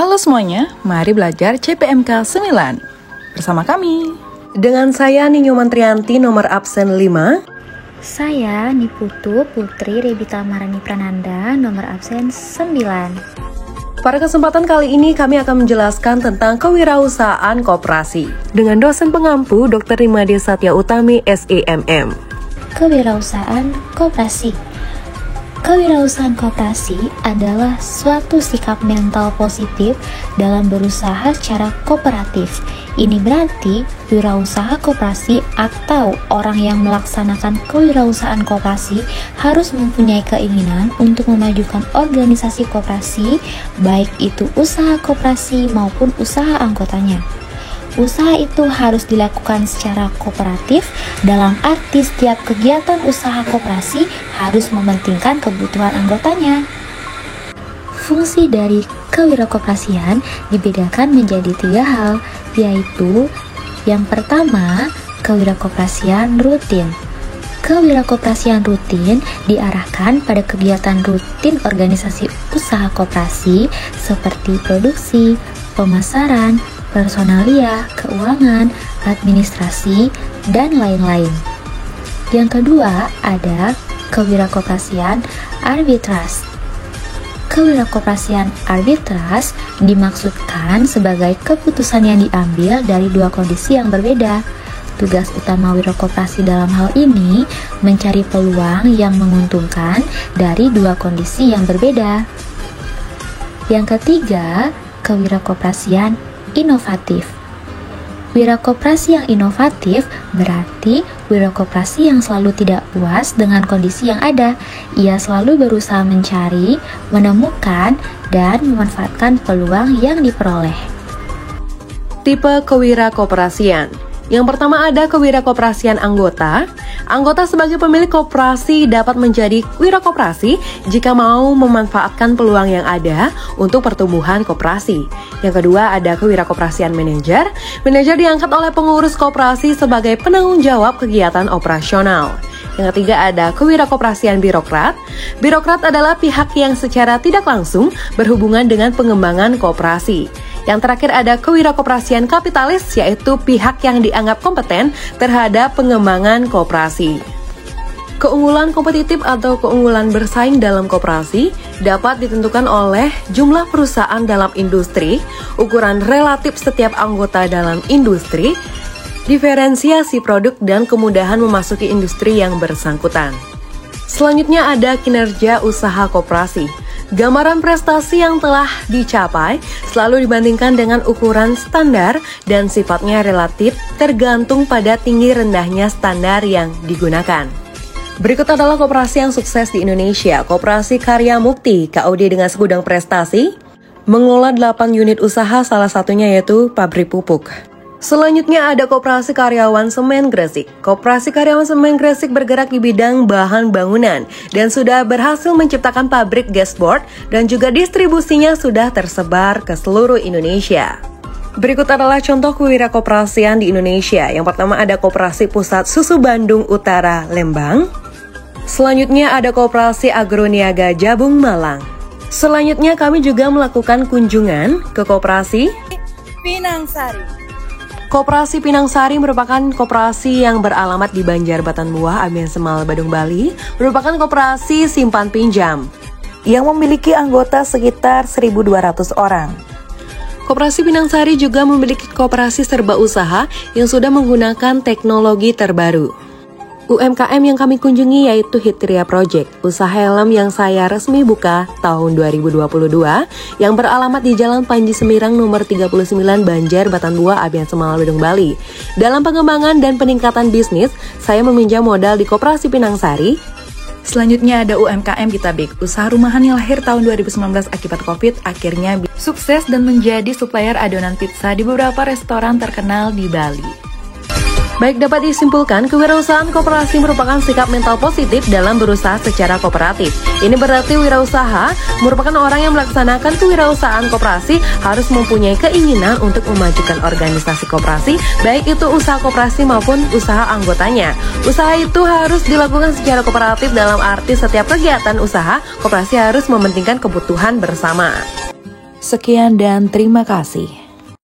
Halo semuanya, mari belajar CPMK 9 bersama kami. Dengan saya Ninyo Mantrianti, nomor absen 5. Saya Niputu Putri Rebita Marani Prananda, nomor absen 9. Pada kesempatan kali ini kami akan menjelaskan tentang kewirausahaan koperasi dengan dosen pengampu Dr. Rimade Satya Utami, SEMM. Kewirausahaan koperasi. Kewirausahaan koperasi adalah suatu sikap mental positif dalam berusaha secara kooperatif. Ini berarti wirausaha koperasi atau orang yang melaksanakan kewirausahaan koperasi harus mempunyai keinginan untuk memajukan organisasi koperasi, baik itu usaha koperasi maupun usaha anggotanya. Usaha itu harus dilakukan secara kooperatif, dalam arti setiap kegiatan usaha koperasi harus mementingkan kebutuhan anggotanya. Fungsi dari kewirakoperasian dibedakan menjadi 3 hal, yaitu yang pertama, kewirakoperasian rutin. Kewirakoperasian rutin diarahkan pada kegiatan rutin organisasi usaha koperasi seperti produksi, pemasaran, personalia, keuangan, administrasi, dan lain-lain. Yang kedua, ada kewirakoperasian arbitras. Kewirakoperasian arbitras dimaksudkan sebagai keputusan yang diambil dari 2 kondisi yang berbeda. Tugas utama wirakoperasi dalam hal ini mencari peluang yang menguntungkan dari 2 kondisi yang berbeda. Yang ketiga, kewirakoperasian inovatif. Wirakoperasi yang inovatif berarti wirakoperasi yang selalu tidak puas dengan kondisi yang ada. Ia selalu berusaha mencari, menemukan, dan memanfaatkan peluang yang diperoleh. Tipe kewirakoperasian. Yang pertama ada kewirakoperasian anggota. Anggota sebagai pemilik koperasi dapat menjadi wirakoperasi jika mau memanfaatkan peluang yang ada untuk pertumbuhan koperasi. Yang kedua ada kewirakoperasian manajer. Manajer diangkat oleh pengurus koperasi sebagai penanggung jawab kegiatan operasional. Yang ketiga ada kewirakoperasian birokrat. Birokrat adalah pihak yang secara tidak langsung berhubungan dengan pengembangan koperasi. Yang terakhir ada kewirakoperasian kapitalis, yaitu pihak yang dianggap kompeten terhadap pengembangan koperasi. Keunggulan kompetitif atau keunggulan bersaing dalam koperasi dapat ditentukan oleh jumlah perusahaan dalam industri, ukuran relatif setiap anggota dalam industri, diferensiasi produk, dan kemudahan memasuki industri yang bersangkutan. Selanjutnya ada kinerja usaha koperasi. Gambaran prestasi yang telah dicapai selalu dibandingkan dengan ukuran standar dan sifatnya relatif tergantung pada tinggi rendahnya standar yang digunakan. Berikut adalah koperasi yang sukses di Indonesia. Koperasi Karya Mukti, KOD dengan segudang prestasi, mengelola 8 unit usaha, salah satunya yaitu pabrik pupuk. Selanjutnya ada Koperasi Karyawan Semen Gresik. Koperasi Karyawan Semen Gresik bergerak di bidang bahan bangunan dan sudah berhasil menciptakan pabrik gasboard dan juga distribusinya sudah tersebar ke seluruh Indonesia. Berikut adalah contoh kewirakoperasian di Indonesia. Yang pertama ada Koperasi Pusat Susu Bandung Utara Lembang. Selanjutnya ada Koperasi Agroniaga Jabung Malang. Selanjutnya kami juga melakukan kunjungan ke Koperasi Pinangsari. Koperasi Pinangsari merupakan koperasi yang beralamat di Banjarbatan Muah, Abian Semal, Badung, Bali. Merupakan koperasi simpan pinjam yang memiliki anggota sekitar 1.200 orang. Koperasi Pinangsari juga memiliki koperasi serba usaha yang sudah menggunakan teknologi terbaru. UMKM yang kami kunjungi yaitu Hitria Project, usaha helm yang saya resmi buka tahun 2022 yang beralamat di Jalan Panji Semirang nomor 39 Banjarbatan Muah, Abian Semal, Badung, Bali. Dalam pengembangan dan peningkatan bisnis, saya meminjam modal di Koperasi Pinangsari. Selanjutnya ada UMKM Gitabik, usaha rumahan yang lahir tahun 2019 akibat Covid, akhirnya sukses dan menjadi supplier adonan pizza di beberapa restoran terkenal di Bali. Baik, dapat disimpulkan, kewirausahaan koperasi merupakan sikap mental positif dalam berusaha secara kooperatif. Ini berarti wirausaha merupakan orang yang melaksanakan kewirausahaan koperasi harus mempunyai keinginan untuk memajukan organisasi koperasi, baik itu usaha koperasi maupun usaha anggotanya. Usaha itu harus dilakukan secara kooperatif dalam arti setiap kegiatan usaha, koperasi harus mementingkan kebutuhan bersama. Sekian dan terima kasih.